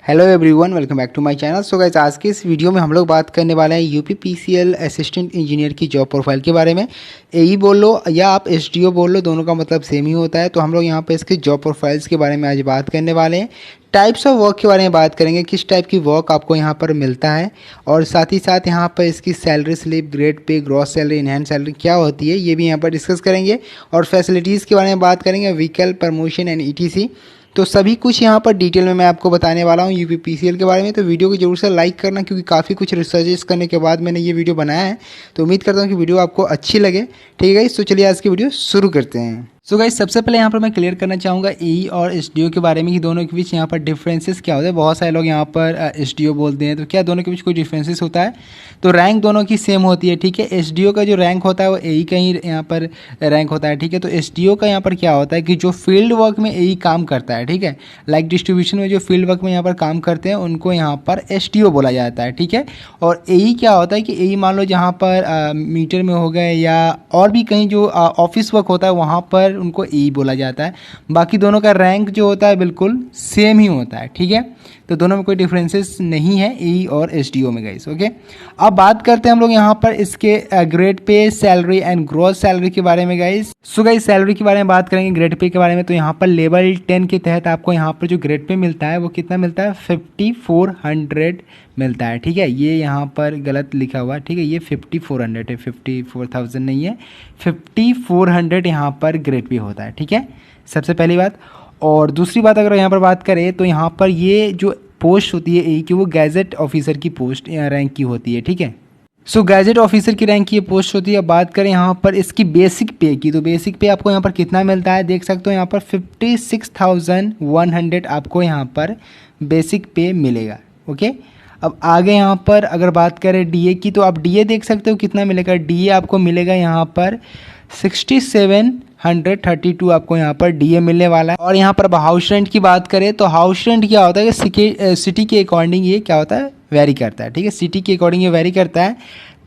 Hello everyone, welcome back to my channel. So guys, आज के इस वीडियो में हम लोग बात करने वाले हैं यूपीपीसीएल असिस्टेंट इंजीनियर की जॉब प्रोफाइल के बारे में। एई बोल लो या आप एसडीओ बोल लो, दोनों का मतलब सेम ही होता है। तो हम लोग यहाँ पे इसके जॉब प्रोफाइल्स के बारे में आज बात करने वाले हैं। टाइप्स ऑफ वर्क के बारे में बात करेंगे, किस टाइप की वर्क आपको यहाँ पर मिलता है, और साथ ही साथ यहाँ पर इसकी salary slip, grade pay, gross salary, in hand salary क्या होती है, ये भी यहाँ पर डिस्कस करेंगे। और फैसिलिटीज़ के बारे में बात करेंगे, व्हीकल, प्रमोशन एंड ईटीसी। तो सभी कुछ यहाँ पर डिटेल में मैं आपको बताने वाला हूँ यूपीपीसीएल के बारे में। तो वीडियो को जरूर से लाइक करना, क्योंकि काफ़ी कुछ रिसर्चेस करने के बाद मैंने ये वीडियो बनाया है। तो उम्मीद करता हूँ कि वीडियो आपको अच्छी लगे। ठीक है, तो चलिए आज की वीडियो शुरू करते हैं। सो गाइस, सबसे पहले यहाँ पर मैं क्लियर करना चाहूँगा ई और एसडीओ के बारे में कि दोनों के बीच यहाँ पर डिफरेंसेस क्या होते हैं। बहुत सारे लोग यहाँ पर एसडीओ बोलते हैं, तो क्या दोनों के बीच कोई डिफरेंसेस होता है? तो रैंक दोनों की सेम होती है। ठीक है, एसडीओ का जो रैंक होता है वो एई का ही यहाँ पर रैंक होता है। ठीक है, तो एसडीओ का यहाँ पर क्या होता है कि जो फील्ड वर्क में एई काम करता है, ठीक है, लाइक डिस्ट्रीब्यूशन में जो फील्ड वर्क में यहाँ पर काम करते हैं उनको यहाँ पर एसडीओ बोला जाता है। ठीक है, और एई क्या होता है कि एई मान लो जहाँ पर मीटर में हो गए या और भी कहीं जो ऑफिस वर्क होता है वहाँ पर उनको एई बोला जाता है। बाकी दोनों का रैंक जो होता है बिल्कुल सेम ही होता है। ठीक है, तो दोनों में कोई डिफरेंसेस नहीं है एई और एसडीओ में गाइस। ओके, अब बात करते हैं हम लोग यहाँ पर इसके grade pay, salary and gross salary के बारे में गाइस। सो गाइस, सैलरी के बारे में बात करेंगे, ग्रेड पे के बारे में। तो यहाँ पर लेवल 10 के तहत आपको यहाँ पर जो ग्रेड पे मिलता है वो कितना मिलता है? 5400 मिलता है। ठीक है, ये यहाँ पर गलत लिखा हुआ है। ठीक है, ये 5400 है, 54,000 नहीं है, 5400 यहाँ पर ग्रेड पे होता है। ठीक है, सबसे पहली बात। और दूसरी बात अगर यहाँ पर बात करें तो यहाँ पर ये जो पोस्ट होती है ए की, वो गैजेट ऑफिसर की पोस्ट या रैंक की होती है। ठीक है, सो गैजेट ऑफिसर की रैंक की ये पोस्ट होती है। अब बात करें यहाँ पर इसकी बेसिक पे की, तो बेसिक पे आपको यहाँ पर कितना मिलता है देख सकते हो, यहाँ पर 56,100 आपको यहाँ पर बेसिक पे मिलेगा। ओके, अब आगे यहाँ पर अगर बात करें डीए की, तो आप डीए देख सकते हो कितना मिलेगा। डीए आपको मिलेगा यहाँ पर 6732 आपको यहाँ पर डीए मिलने वाला है। और यहाँ पर हाउस रेंट की बात करें तो हाउस रेंट क्या होता है कि सिटी के अकॉर्डिंग ये क्या होता है, वेरी करता है। ठीक है, सिटी के अकॉर्डिंग ये वेरी करता है।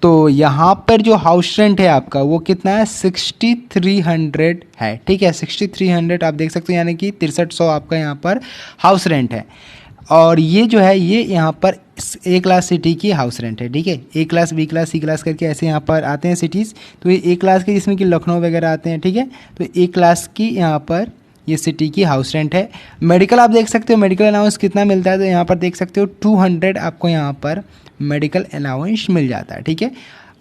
तो यहाँ पर जो हाउस रेंट है आपका वो कितना है? 6300 है। ठीक है, 6300 आप देख सकते हो, यानी कि 6300 आपका यहाँ पर हाउस रेंट है। और ये जो है ये यहाँ पर ए क्लास सिटी की हाउस रेंट है। ठीक है, ए क्लास, बी क्लास, सी क्लास करके ऐसे यहाँ पर आते हैं सिटीज़। तो ये ए क्लास के जिसमें कि लखनऊ वगैरह आते हैं। ठीक है, तो ए क्लास की यहाँ पर ये सिटी की हाउस रेंट है। मेडिकल आप देख सकते हो, मेडिकल अलाउंस कितना मिलता है, तो यहाँ पर देख सकते हो 200 आपको यहाँ पर मेडिकल अलाउंस मिल जाता है। ठीक है,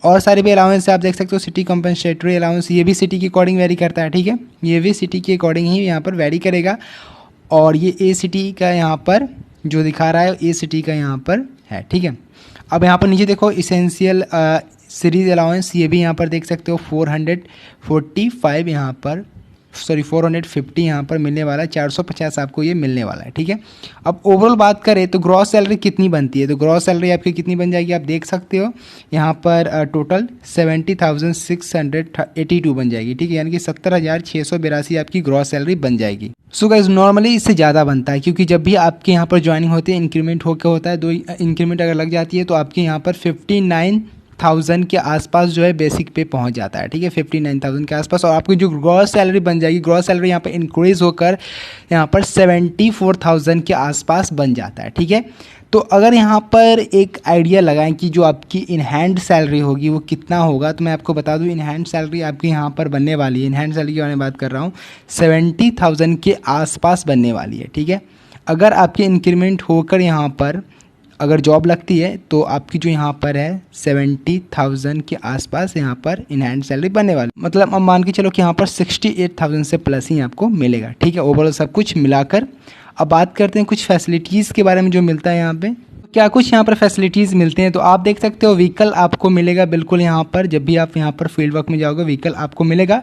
और सारे भी अलाउंस आप देख सकते हो, सिटी कंपनसेटरी अलाउंस, ये भी सिटी के अकॉर्डिंग वेरी करता है। ठीक है, ये भी सिटी के अकॉर्डिंग ही यहाँ पर वेरी करेगा। और ये ए सिटी का यहाँ पर जो दिखा रहा है ए सिटी का यहाँ पर है। ठीक है, अब यहाँ पर नीचे देखो इसेंशियल सीरीज अलाउंस, ये भी यहाँ पर देख सकते हो 445 यहाँ पर 450 यहाँ पर मिलने वाला है, 450 आपको ये मिलने वाला है। ठीक है, अब ओवरऑल बात करें तो ग्रॉस सैलरी कितनी बनती है, तो ग्रॉस सैलरी आपकी कितनी बन जाएगी आप देख सकते हो, यहाँ पर टोटल 70,682 बन जाएगी। ठीक है, यानी कि 70,682 आपकी ग्रॉस सैलरी बन जाएगी। सो गाइस, नॉर्मली इससे ज़्यादा बनता है, क्योंकि जब भी आपके यहाँ पर ज्वाइनिंग होती है, इंक्रीमेंट होकर होता है, 2 इंक्रीमेंट अगर लग जाती है तो आपके यहाँ पर 59,000 के आसपास जो है बेसिक पे पहुंच जाता है। ठीक है, 59,000 के आसपास, और आपकी जो ग्रॉस सैलरी बन जाएगी, ग्रॉस सैलरी यहाँ पर इंक्रीज होकर यहाँ पर 74,000 के आसपास बन जाता है। ठीक है, तो अगर यहाँ पर एक आइडिया लगाएं कि जो आपकी इन हैंड सैलरी होगी वो कितना होगा, तो मैं आपको बता दूं, इन हैंड सैलरी आपकी यहाँ पर बनने वाली है, इन हैंड सैलरी के बारे में बात कर रहा हूँ, 70,000 के आसपास बनने वाली है। ठीक है, अगर आपकी इंक्रीमेंट होकर यहाँ पर अगर जॉब लगती है तो आपकी जो यहाँ पर है 70,000 के आसपास यहाँ पर इन हैंड सैलरी बनने वाली, मतलब अब मान के चलो कि यहाँ पर 68,000 से प्लस ही आपको मिलेगा। ठीक है, ओवरऑल सब कुछ मिलाकर। अब बात करते हैं कुछ फैसिलिटीज़ के बारे में जो मिलता है यहाँ पे, क्या कुछ यहाँ पर फैसिलिटीज़ मिलते हैं। तो आप देख सकते हो व्हीकल आपको मिलेगा बिल्कुल, यहाँ पर जब भी आप यहाँ पर फील्ड वर्क में जाओगे व्हीकल आपको मिलेगा।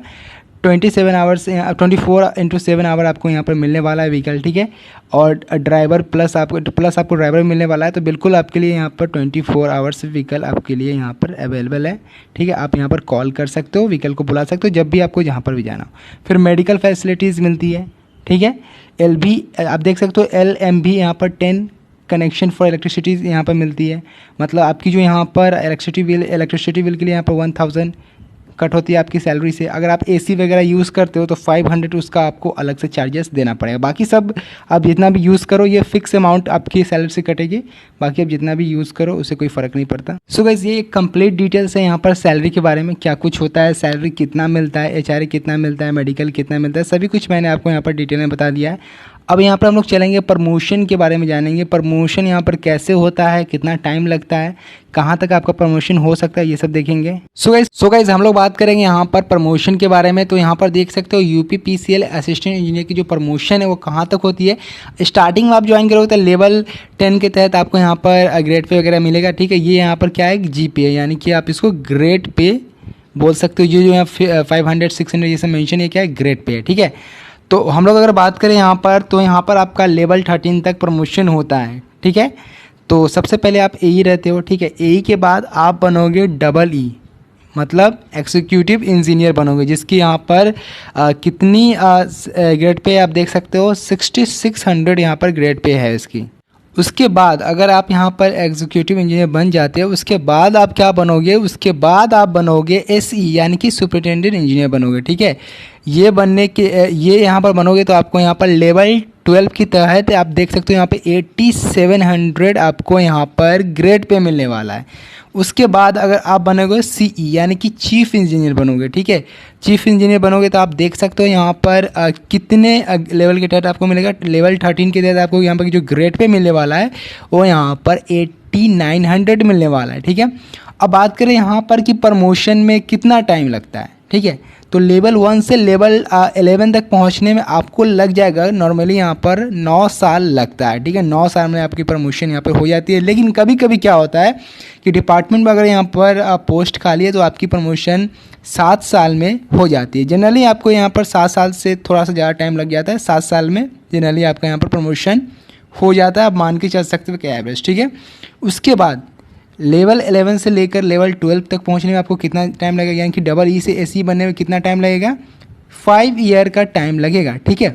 27 आवर्स 24x7 आवर आपको यहाँ पर मिलने वाला है व्हीकल। ठीक है, और ड्राइवर प्लस आपको ड्राइवर मिलने वाला है। तो बिल्कुल आपके लिए यहाँ पर 24 आवर्स व्हीकल आपके लिए यहाँ पर अवेलेबल है। ठीक है, आप यहाँ पर कॉल कर सकते हो, व्हीकल को बुला सकते हो जब भी आपको जहाँ पर भी जाना हो। फिर मेडिकल फैसिलिटीज़ मिलती है। ठीक है, LV आप देख सकते हो, LMV यहाँ पर 10 कनेक्शन फॉर इलेक्ट्रिसिटी यहाँ पर मिलती है। मतलब आपकी जो यहाँ पर इलेक्ट्रिसिटी बिल के लिए यहाँ पर 1000 कट होती है आपकी सैलरी से। अगर आप एसी वगैरह यूज़ करते हो तो 500 उसका आपको अलग से चार्जेस देना पड़ेगा। बाकी सब आप जितना भी यूज़ करो ये फिक्स अमाउंट आपकी सैलरी से कटेगी, बाकी आप जितना भी यूज़ करो उससे कोई फ़र्क नहीं पड़ता। सो गाइस ये एक कंप्लीट डिटेल्स है यहाँ पर सैलरी के बारे में, क्या कुछ होता है, सैलरी कितना मिलता है, एचआरए कितना मिलता है, मेडिकल कितना मिलता है, सभी कुछ मैंने आपको यहाँ पर डिटेल में बता दिया है। अब यहाँ पर हम लोग चलेंगे प्रमोशन के बारे में जानेंगे, प्रमोशन यहाँ पर कैसे होता है, कितना टाइम लगता है, कहाँ तक आपका प्रमोशन हो सकता है, ये सब देखेंगे। सो गाइस हम लोग बात करेंगे यहाँ पर प्रमोशन के बारे में। तो यहाँ पर देख सकते हो यूपीपीसीएल असिस्टेंट इंजीनियर की जो प्रमोशन है वो कहाँ तक होती है। स्टार्टिंग में आप ज्वाइन करोगे तो लेवल 10 के तहत आपको यहाँ पर ग्रेड पे वगैरह मिलेगा, ठीक है। ये यहाँ पर क्या है, GPA, यानी कि आप इसको ग्रेड पे बोल सकते हो। जो यहाँ 500 600 ये सब मेंशन है, क्या है, ग्रेड पे है, ठीक है। तो हम लोग अगर बात करें यहाँ पर, तो यहाँ पर आपका लेवल 13 तक प्रमोशन होता है, ठीक है। तो सबसे पहले आप AE रहते हो, ठीक है। AE के बाद आप बनोगे EE, मतलब एग्जीक्यूटिव इंजीनियर बनोगे, जिसकी यहाँ पर कितनी ग्रेड पे आप देख सकते हो, 6600 यहाँ पर ग्रेड पे है इसकी। उसके बाद अगर आप यहाँ पर एग्जीक्यूटिव इंजीनियर बन जाते हो, उसके बाद आप क्या बनोगे, उसके बाद आप बनोगे SE यानी कि सुपरिटेंडेंट इंजीनियर बनोगे, ठीक है। ये बनने के ये यहाँ पर बनोगे तो आपको यहाँ पर लेवल 12 की तहत आप देख सकते हो यहाँ पे 8700 आपको यहाँ पर ग्रेड पे मिलने वाला है। उसके बाद अगर आप बनोगे CE यानी कि चीफ इंजीनियर बनोगे, ठीक है। चीफ इंजीनियर बनोगे तो आप देख सकते हो यहाँ पर कितने लेवल के तहत आपको मिलेगा। लेवल 13 के तहत आपको यहाँ पर जो ग्रेड पे मिलने वाला है वो यहाँ पर 8900 मिलने वाला है, ठीक है। अब बात करें यहाँ पर कि प्रमोशन में कितना टाइम लगता है, ठीक है। तो लेवल 1 से लेवल 11 तक पहुंचने में आपको लग जाएगा नॉर्मली यहाँ पर 9 साल लगता है, ठीक है। 9 साल में आपकी प्रमोशन यहाँ पर हो जाती है। लेकिन कभी कभी क्या होता है कि डिपार्टमेंट में अगर यहाँ पर पोस्ट खाली है तो आपकी प्रमोशन 7 साल में हो जाती है। जनरली आपको यहाँ पर 7 साल से थोड़ा सा ज़्यादा टाइम लग जाता है, 7 साल में जनरली आपका यहाँ पर प्रमोशन हो जाता है। आप मान के चल सकते हो कि एवरेज, ठीक है। उसके बाद लेवल 11 से लेकर लेवल 12 तक पहुंचने में आपको कितना टाइम लगेगा, यानी कि EE से SE बनने में कितना टाइम लगेगा, 5 ईयर का टाइम लगेगा, ठीक है।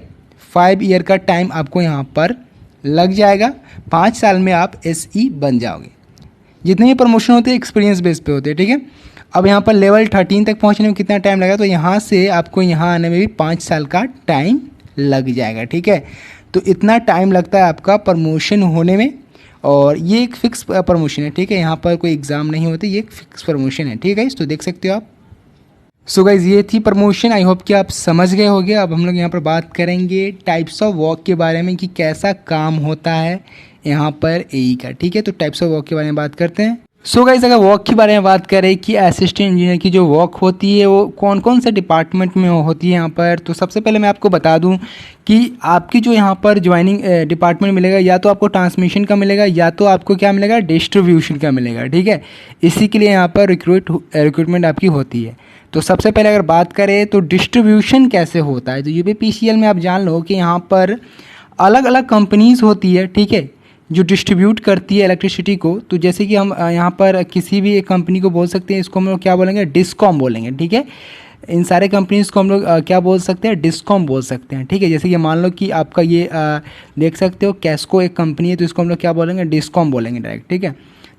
5 ईयर का टाइम आपको यहाँ पर लग जाएगा। 5 साल में आप SE बन जाओगे। जितने भी प्रमोशन होते हैं एक्सपीरियंस बेस पे होते हैं, ठीक है। अब यहाँ पर लेवल 13 तक पहुँचने में कितना टाइम लगेगा, तो यहाँ से आपको यहाँ आने में भी 5 साल का टाइम लग जाएगा, ठीक है। तो इतना टाइम लगता है आपका प्रमोशन होने में, और ये एक फिक्स प्रमोशन है, ठीक है। यहाँ पर कोई एग्ज़ाम नहीं होती, ये एक फिक्स प्रमोशन है, ठीक है। तो देख सकते हो आप। सो गाइज ये थी प्रमोशन, आई होप कि आप समझ गए होंगे। अब हम लोग यहाँ पर बात करेंगे टाइप्स ऑफ वर्क के बारे में कि कैसा काम होता है यहाँ पर AE का, ठीक है। तो टाइप्स ऑफ वर्क के बारे में बात करते हैं। सो गाइज अगर वर्क के बारे में बात करें कि असिस्टेंट इंजीनियर की जो वर्क होती है वो कौन कौन से डिपार्टमेंट में होती है यहाँ पर, तो सबसे पहले मैं आपको बता दूँ कि आपकी जो यहाँ पर ज्वाइनिंग डिपार्टमेंट मिलेगा, या तो आपको ट्रांसमिशन का मिलेगा या तो आपको क्या मिलेगा, डिस्ट्रीब्यूशन का मिलेगा, ठीक है। इसी के लिए यहाँ पर रिक्रूटमेंट आपकी होती है। तो सबसे पहले अगर बात करें तो डिस्ट्रीब्यूशन कैसे होता है, तो यूपीपीसीएल में आप जान लो कि यहाँ पर अलग अलग कंपनीज होती है, ठीक है, जो डिस्ट्रीब्यूट करती है इलेक्ट्रिसिटी को। तो जैसे कि हम यहाँ पर किसी भी एक कंपनी को बोल सकते हैं, इसको हम लोग क्या बोलेंगे, डिस्कॉम बोलेंगे, ठीक है। इन सारे कंपनीज को हम लोग क्या बोल सकते हैं, डिस्कॉम बोल सकते हैं, ठीक है। जैसे कि मान लो कि आपका ये देख सकते हो कैस्को एक कंपनी है, तो इसको हम लोग क्या बोलेंगे, डिस्कॉम बोलेंगे डायरेक्ट, ठीक है।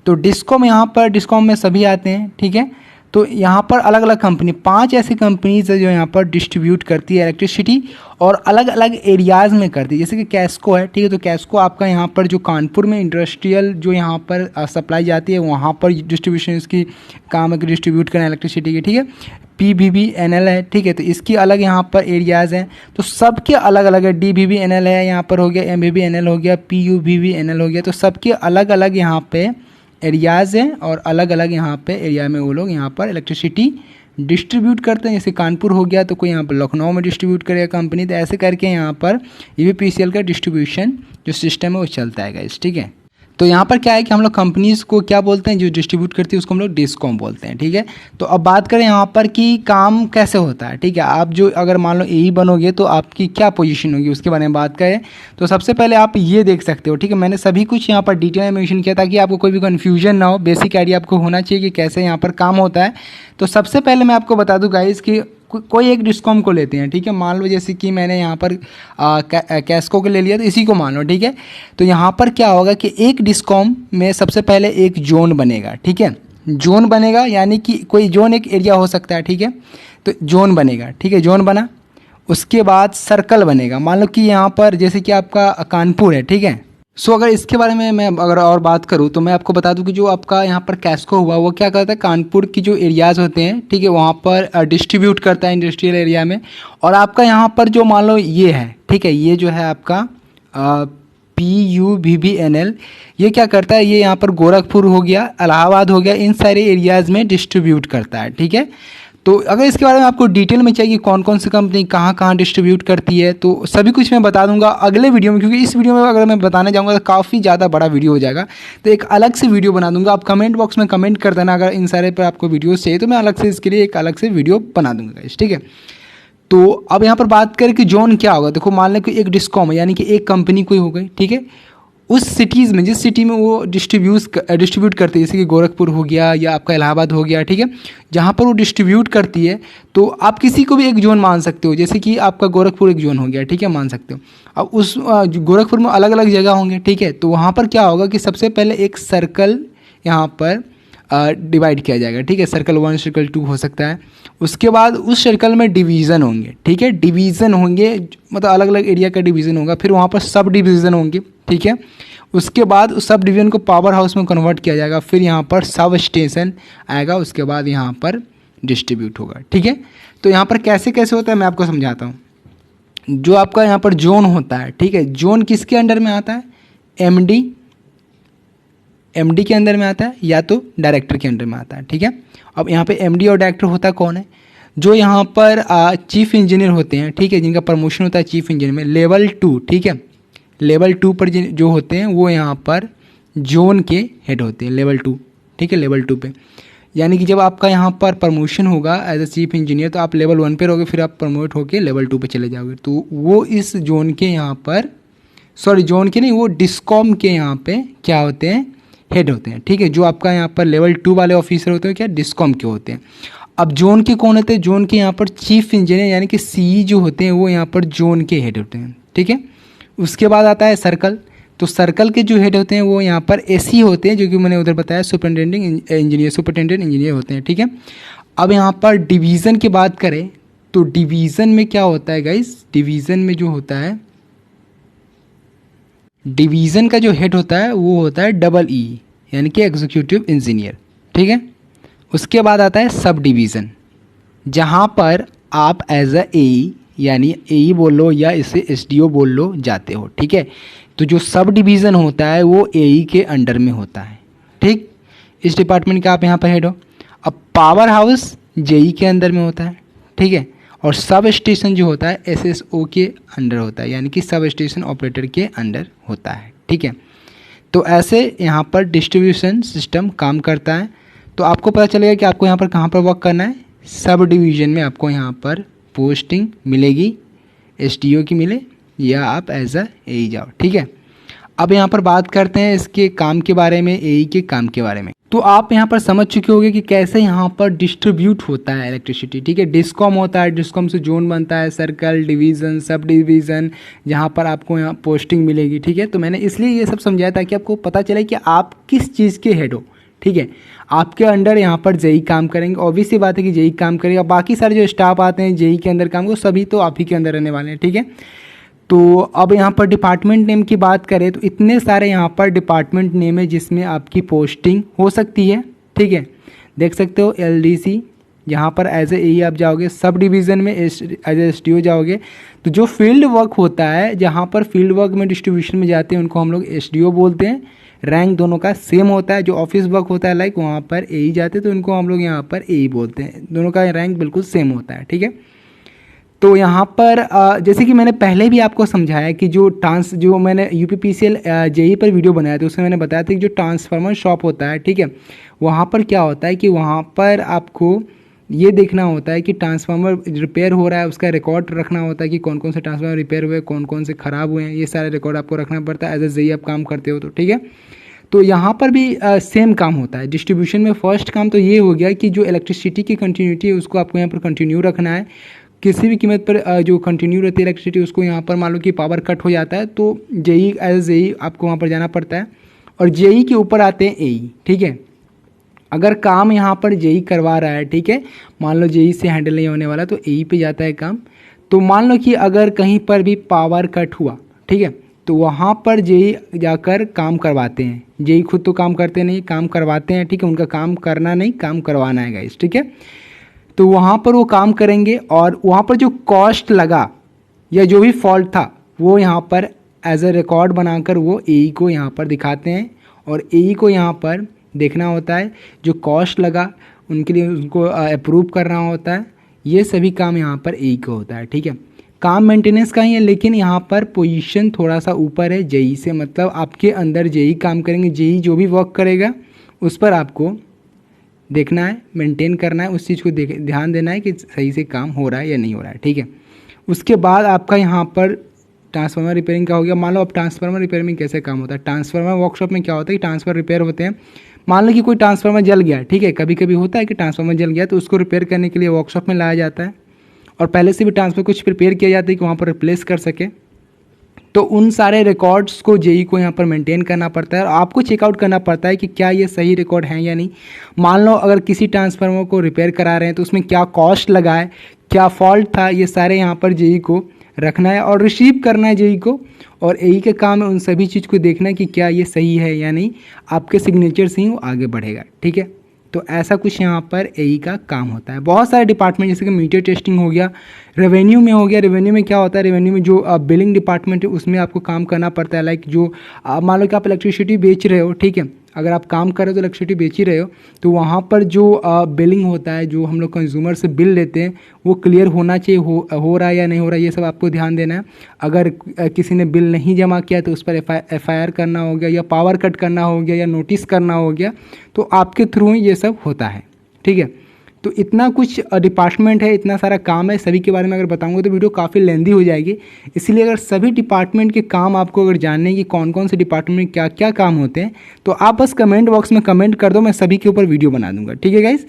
तो डिस्कॉम यहाँ पर डिस्कॉम में सभी आते हैं, ठीक है। तो यहाँ पर अलग अलग कंपनी 5 ऐसी कंपनीज है जो यहाँ पर डिस्ट्रीब्यूट करती है इलेक्ट्रिसिटी, और अलग अलग एरियाज़ में करती है। जैसे कि कैस्को है, ठीक है। तो कैस्को आपका यहाँ पर जो कानपुर में इंडस्ट्रियल जो यहाँ पर सप्लाई जाती है वहाँ पर डिस्ट्रीब्यूशन इसकी काम है कि डिस्ट्रीब्यूट करना इलेक्ट्रिसिटी की, ठीक है। PBBNL है, ठीक है। तो इसकी अलग यहाँ पर एरियाज़ हैं, तो सबके अलग अलग है। DBBNL है यहाँ पर हो गया, MBBNL हो गया, PUBBNL हो गया। तो सबके अलग अलग यहाँ पे एरियाज़ हैं, और अलग अलग यहाँ पे एरिया में वो लोग यहाँ पर इलेक्ट्रिसिटी डिस्ट्रीब्यूट करते हैं। जैसे कानपुर हो गया तो कोई यहाँ पर लखनऊ में डिस्ट्रीब्यूट करेगा कंपनी, तो ऐसे करके यहाँ पर यूपीपीसीएल का डिस्ट्रीब्यूशन जो सिस्टम है वो चलता है गाइस, ठीक है। तो यहाँ पर क्या है कि हम लोग कंपनीज़ को क्या बोलते हैं, जो डिस्ट्रीब्यूट करती है उसको हम लोग डिस्कॉम बोलते हैं, ठीक है। तो अब बात करें यहाँ पर कि काम कैसे होता है, ठीक है। आप जो अगर मान लो AE बनोगे तो आपकी क्या पोजीशन होगी उसके बारे में बात करें, तो सबसे पहले आप ये देख सकते हो, ठीक है। मैंने सभी कुछ यहाँ पर डिटेल में मेंशन किया ताकि आपको कोई भी कन्फ्यूजन ना हो, बेसिक आइडिया आपको होना चाहिए कि कैसे यहाँ पर काम होता है। तो सबसे पहले मैं आपको बता दूँ गाइस कि कोई एक डिस्कॉम को लेते हैं, ठीक है। मान लो जैसे कि मैंने यहाँ पर कैस्को को ले लिया, तो इसी को मान लो, ठीक है। तो यहाँ पर क्या होगा कि एक डिस्कॉम में सबसे पहले एक जोन बनेगा, ठीक है। जोन बनेगा, यानी कि कोई जोन एक एरिया हो सकता है, ठीक है। तो जोन बनेगा, ठीक है, जोन बना। उसके बाद सर्कल बनेगा। मान लो कि यहाँ पर जैसे कि आपका कानपुर है, ठीक है। सो अगर इसके बारे में मैं अगर और बात करूँ तो मैं आपको बता दूं कि जो आपका यहाँ पर कैस्को हुआ वो क्या करता है, कानपुर की जो एरियाज़ होते हैं, ठीक है, वहाँ पर डिस्ट्रीब्यूट करता है इंडस्ट्रियल एरिया में। और आपका यहाँ पर जो मान लो ये है, ठीक है, ये जो है आपका PUBBNL, ये क्या करता है, ये यहाँ पर गोरखपुर हो गया, इलाहाबाद हो गया, इन सारे एरियाज़ में डिस्ट्रीब्यूट करता है, ठीक है। तो अगर इसके बारे में आपको डिटेल में चाहिए कौन कौन सी कंपनी कहाँ कहाँ डिस्ट्रीब्यूट करती है तो सभी कुछ मैं बता दूंगा अगले वीडियो में, क्योंकि इस वीडियो में अगर मैं बताने जाऊँगा तो काफ़ी ज़्यादा बड़ा वीडियो हो जाएगा। तो एक अलग से वीडियो बना दूंगा, आप कमेंट बॉक्स में कमेंट कर देना अगर इन सारे पर आपको वीडियोस चाहिए, तो मैं अलग से इसके लिए एक अलग से वीडियो बना दूंगा, ठीक है। तो अब यहाँ पर बात करें कि जोन क्या होगा। देखो मान लें कि एक डिस्कॉम है, यानी कि एक कंपनी कोई हो गई, ठीक है। उस सिटीज़ में, जिस सिटी में वो डिस्ट्रीब्यूट करती है, जैसे कि गोरखपुर हो गया या आपका इलाहाबाद हो गया, ठीक है, जहाँ पर वो डिस्ट्रीब्यूट करती है, तो आप किसी को भी एक जोन मान सकते हो। जैसे कि आपका गोरखपुर एक जोन हो गया, ठीक है, मान सकते हो। अब उस गोरखपुर में अलग अलग जगह होंगे, ठीक है। तो वहाँ पर क्या होगा कि सबसे पहले एक सर्कल यहाँ पर डिवाइड किया जाएगा, ठीक है, सर्कल 1 सर्कल 2 हो सकता है। उसके बाद उस सर्कल में डिवीज़न होंगे, ठीक है, डिवीज़न होंगे, मतलब अलग अलग एरिया का डिवीज़न होगा। फिर वहाँ पर सब डिवीज़न होंगे, ठीक है। उसके बाद उस सब डिवीज़न को पावर हाउस में कन्वर्ट किया जाएगा। फिर यहाँ पर सब स्टेशन आएगा, उसके बाद यहाँ पर डिस्ट्रीब्यूट होगा, ठीक है। तो यहाँ पर कैसे कैसे होता है मैं आपको समझाता हूँ। जो आपका यहाँ पर जोन होता है, ठीक है, जोन किसके अंडर में आता है, एमडी के अंदर में आता है या तो डायरेक्टर के अंडर में आता है, ठीक है। अब यहाँ पे एमडी और डायरेक्टर होता कौन है, जो यहाँ पर चीफ इंजीनियर होते हैं, ठीक है, जिनका प्रमोशन होता है चीफ इंजीनियर में, लेवल 2, ठीक है। लेवल 2 पर जो होते हैं वो यहाँ पर जोन के हेड होते हैं, लेवल 2, ठीक है, लेवल 2 पे। यानी कि जब आपका यहाँ पर प्रमोशन होगा एज ए चीफ इंजीनियर तो आप लेवल 1 पे रहोगे, फिर आप प्रमोट होकर लेवल 2 पे चले जाओगे। तो वो इस जोन के यहाँ पर, सॉरी जोन के नहीं, वो डिस्कॉम के यहाँ पे क्या होते हैं, हेड होते हैं, ठीक है। जो आपका यहाँ पर लेवल 2 वाले ऑफिसर होते हैं क्या, डिस्कॉम के होते हैं। अब जोन के कौन होते हैं, जोन के यहाँ पर चीफ इंजीनियर यानी कि सीई जो होते हैं वो यहाँ पर जोन के हेड होते हैं, ठीक है। उसके बाद आता है सर्कल। तो सर्कल के जो हेड होते हैं वो यहाँ पर एसी होते हैं, जो कि मैंने उधर बताया सुपरिटेंडेंट इंजीनियर होते हैं, ठीक है। अब यहाँ पर डिवीज़न की बात करें तो डिवीज़न में क्या होता है गाइस, डिवीज़न में जो होता है, डिवीज़न का जो हेड होता है वो होता है EE यानी कि एग्जीक्यूटिव इंजीनियर, ठीक है। उसके बाद आता है सब डिवीज़न, जहाँ पर आप एज अ AE यानी AE बोल लो या इसे SDO बोल लो जाते हो, ठीक है। तो जो सब डिवीज़न होता है वो AE के अंडर में होता है, ठीक। इस डिपार्टमेंट का आप यहाँ पर हेड हो। अब पावर हाउस JE के अंदर में होता है, ठीक है। और सब स्टेशन जो होता है SSO के अंडर होता है, यानी कि सब स्टेशन ऑपरेटर के अंडर होता है, ठीक है। तो ऐसे यहाँ पर डिस्ट्रीब्यूशन सिस्टम काम करता है। तो आपको पता चलेगा कि आपको यहाँ पर कहाँ पर वर्क करना है, सब डिवीज़न में आपको यहाँ पर पोस्टिंग मिलेगी, SDO की मिले या आप एज अ AE जाओ, ठीक है। अब यहाँ पर बात करते हैं इसके काम के बारे में, AE के काम के बारे में। तो आप यहाँ पर समझ चुके होंगे कि कैसे यहाँ पर डिस्ट्रीब्यूट होता है इलेक्ट्रिसिटी, ठीक है। डिस्कॉम होता है, डिस्कॉम से जोन बनता है, सर्कल, डिवीज़न, सब डिवीज़न, जहाँ पर आपको यहाँ पोस्टिंग मिलेगी, ठीक है। तो मैंने इसलिए ये सब समझाया ताकि आपको पता चले कि आप किस चीज़ के हेड हो, ठीक है। आपके अंडर यहाँ पर JE काम करेंगे, ऑब्वियस सी बात है कि JE काम करेगा। बाकी सारे जो स्टाफ आते हैं JE के अंदर काम, वो सभी तो आप ही के अंदर रहने वाले हैं, ठीक है। तो अब यहाँ पर डिपार्टमेंट नेम की बात करें तो इतने सारे यहाँ पर डिपार्टमेंट नेम है जिसमें आपकी पोस्टिंग हो सकती है, ठीक है। देख सकते हो LDC, जहाँ पर एज ए AE आप जाओगे, सब डिवीज़न में एज ए SDO जाओगे। तो जो फील्ड वर्क होता है, जहाँ पर फील्ड वर्क में डिस्ट्रीब्यूशन में जाते हैं उनको हम लोग SDO बोलते हैं। रैंक दोनों का सेम होता है। जो ऑफिस वर्क होता है लाइक वहाँ पर AE जाते हैं तो उनको हम लोग यहाँ पर AE बोलते हैं। दोनों का रैंक बिल्कुल सेम होता है, ठीक है। तो यहाँ पर जैसे कि मैंने पहले भी आपको समझाया कि जो मैंने UPPCL JE पर वीडियो बनाया था उसमें मैंने बताया था कि जो ट्रांसफार्मर शॉप होता है, ठीक है, वहाँ पर क्या होता है कि वहाँ पर आपको ये देखना होता है कि ट्रांसफार्मर रिपेयर हो रहा है, उसका रिकॉर्ड रखना होता है कि कौन कौन से ट्रांसफार्मर रिपेयर हुए, कौन कौन से ख़राब हुए हैं, ये सारे रिकॉर्ड आपको रखना पड़ता है। एज ए JE आप काम करते हो तो, ठीक है। तो यहाँ पर भी सेम काम होता है डिस्ट्रीब्यूशन में। फर्स्ट काम तो ये हो गया कि जो इलेक्ट्रिसिटी की कंटिन्यूटी है उसको आपको यहाँ पर कंटिन्यू रखना है। किसी भी कीमत पर जो कंटिन्यू रहती है इलेक्ट्रिसिटी, उसको यहाँ पर मान लो कि पावर कट हो जाता है तो JE एज JE आपको वहाँ पर जाना पड़ता है। और JE के ऊपर आते हैं AE, ठीक है। अगर काम यहाँ पर जेई करवा रहा है, ठीक है, मान लो जेई से हैंडल नहीं होने वाला तो एई पे जाता है काम। तो मान लो कि अगर कहीं पर भी पावर कट हुआ, ठीक है, तो वहाँ पर जेई जाकर काम करवाते हैं। जेई खुद तो काम करते नहीं, काम करवाते हैं, ठीक है, उनका काम करना नहीं, काम करवाना है गाइस, ठीक है। तो वहाँ पर वो काम करेंगे और वहाँ पर जो कॉस्ट लगा या जो भी फॉल्ट था वो यहाँ पर एज अ रिकॉर्ड बनाकर वो एई को यहाँ पर दिखाते हैं और एई को यहाँ पर देखना होता है जो कॉस्ट लगा उनके लिए उनको अप्रूव करना होता है। ये सभी काम यहाँ पर एई को होता है, ठीक है। काम मेंटेनेंस का ही है, लेकिन यहाँ पर पोजीशन थोड़ा सा ऊपर है जेई से, मतलब आपके अंदर जेई काम करेंगे। जेई जो भी वर्क करेगा उस पर आपको देखना है, मेंटेन करना है, उस चीज़ को ध्यान देना है कि सही से काम हो रहा है या नहीं हो रहा है, ठीक है। उसके बाद आपका यहाँ पर ट्रांसफार्मर रिपेयरिंग का हो गया। मान लो अब ट्रांसफार्मर रिपेयरिंग में कैसे काम होता है। ट्रांसफार्मर वर्कशॉप में क्या होता है कि ट्रांसफार्मर रिपेयर होते हैं। मान लो कि कोई ट्रांसफार्मर जल गया, ठीक है, कभी कभी होता है कि ट्रांसफार्मर जल गया तो उसको रिपेयर करने के लिए वर्कशॉप में लाया जाता है और पहले से भी ट्रांसफार्मर कुछ प्रिपेयर किया जाता है कि वहाँ पर रिप्लेस कर सके। तो उन सारे रिकॉर्ड्स को जेई को यहाँ पर मेंटेन करना पड़ता है और आपको चेकआउट करना पड़ता है कि क्या ये सही रिकॉर्ड हैं या नहीं। मान लो अगर किसी ट्रांसफार्मर को रिपेयर करा रहे हैं तो उसमें क्या कॉस्ट लगा है, क्या फॉल्ट था, ये सारे यहाँ पर जेई को रखना है और रिसीव करना है जेई को। और एई के काम है उन सभी चीज़ को देखना है कि क्या ये सही है या नहीं, आपके सिग्नेचर से ही वो आगे बढ़ेगा, ठीक है। तो ऐसा कुछ यहाँ पर एई का काम होता है। बहुत सारे डिपार्टमेंट जैसे कि मीटर टेस्टिंग हो गया, रेवेन्यू में हो गया। रेवेन्यू में क्या होता है, रेवेन्यू में जो बिलिंग डिपार्टमेंट है उसमें आपको काम करना पड़ता है। लाइक जो मान लो कि आप इलेक्ट्रिसिटी बेच रहे हो, ठीक है, अगर आप काम कर रहे हो तो इलेक्ट्रिसिटी बेच ही रहे हो तो वहाँ पर जो बिलिंग होता है, जो हम लोग कंज्यूमर से बिल लेते हैं वो क्लियर होना चाहिए, हो रहा है या नहीं हो रहा है, ये सब आपको ध्यान देना है। अगर किसी ने बिल नहीं जमा किया तो उस पर एफआईआर करना हो गया या पावर कट करना हो गया या नोटिस करना हो गया, तो आपके थ्रू ही ये सब होता है, ठीक है। तो इतना कुछ डिपार्टमेंट है, इतना सारा काम है, सभी के बारे में अगर बताऊंगा तो वीडियो काफ़ी लेंदी हो जाएगी। इसलिए अगर सभी डिपार्टमेंट के काम आपको अगर जानने की कौन कौन से डिपार्टमेंट में क्या क्या काम होते हैं तो आप बस कमेंट बॉक्स में कमेंट कर दो, मैं सभी के ऊपर वीडियो बना दूंगा, ठीक है गाइस।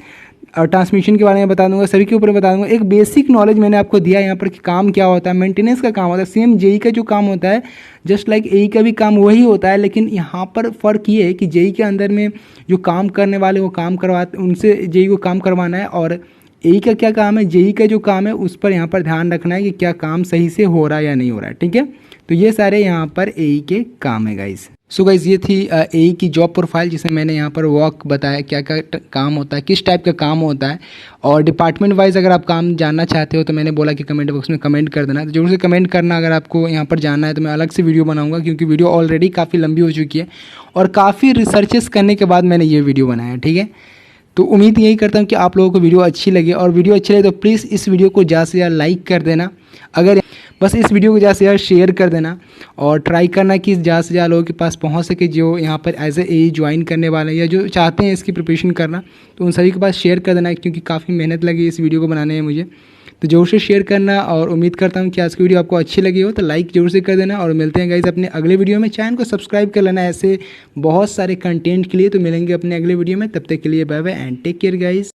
और ट्रांसमिशन के बारे में बता दूंगा, सभी के ऊपर बता दूंगा। एक बेसिक नॉलेज मैंने आपको दिया यहाँ पर कि काम क्या होता है, मेंटेनेंस का काम होता है। सेम जेई का जो काम होता है जस्ट लाइक एई का भी काम वही होता है, लेकिन यहाँ पर फ़र्क ये है कि जेई के अंदर में जो काम करने वाले वो काम करवाते, उनसे जेई को काम करवाना है और एई का क्या काम है, जेई का जो काम है उस पर यहाँ पर ध्यान रखना है कि क्या काम सही से हो रहा है या नहीं हो रहा है, ठीक है। तो ये सारे यहाँ पर एई के काम है गाइस। सो गाइस ये थी एई की जॉब प्रोफाइल जिसमें मैंने यहाँ पर वर्क बताया, क्या क्या काम होता है, किस टाइप का काम होता है। और डिपार्टमेंट वाइज अगर आप काम जानना चाहते हो तो मैंने बोला कि कमेंट बॉक्स में कमेंट कर देना, तो जरूर से कमेंट करना। अगर आपको यहाँ पर जानना है तो मैं अलग से वीडियो बनाऊंगा, क्योंकि वीडियो ऑलरेडी काफ़ी लंबी हो चुकी है और काफ़ी रिसर्चेस करने के बाद मैंने ये वीडियो बनाया, ठीक है। तो उम्मीद यही करता हूँ कि आप लोगों को वीडियो अच्छी लगे, और वीडियो अच्छी लगे तो प्लीज़ इस वीडियो को ज़्यादा से ज़्यादा लाइक कर देना। अगर बस इस वीडियो को ज़्यादा से ज़्यादा शेयर कर देना और ट्राई करना कि ज़्यादा से ज़्यादा लोगों के पास पहुँच सके जो यहाँ पर एज ए ज्वाइन करने वाले हैं या जो चाहते हैं इसकी प्रिपरेशन करना, तो उन सभी के पास शेयर कर देना, क्योंकि काफ़ी मेहनत लगी इस वीडियो को बनाने में मुझे। तो जरूर से शेयर करना और उम्मीद करता हूँ कि आज की वीडियो आपको अच्छी लगी हो, तो लाइक जरूर से कर देना। और मिलते हैं गाइस अपने अगले वीडियो में। चैनल को सब्सक्राइब कर लेना ऐसे बहुत सारे कंटेंट के लिए। तो मिलेंगे अपने अगले वीडियो में, तब तक के लिए bye bye and take care guys.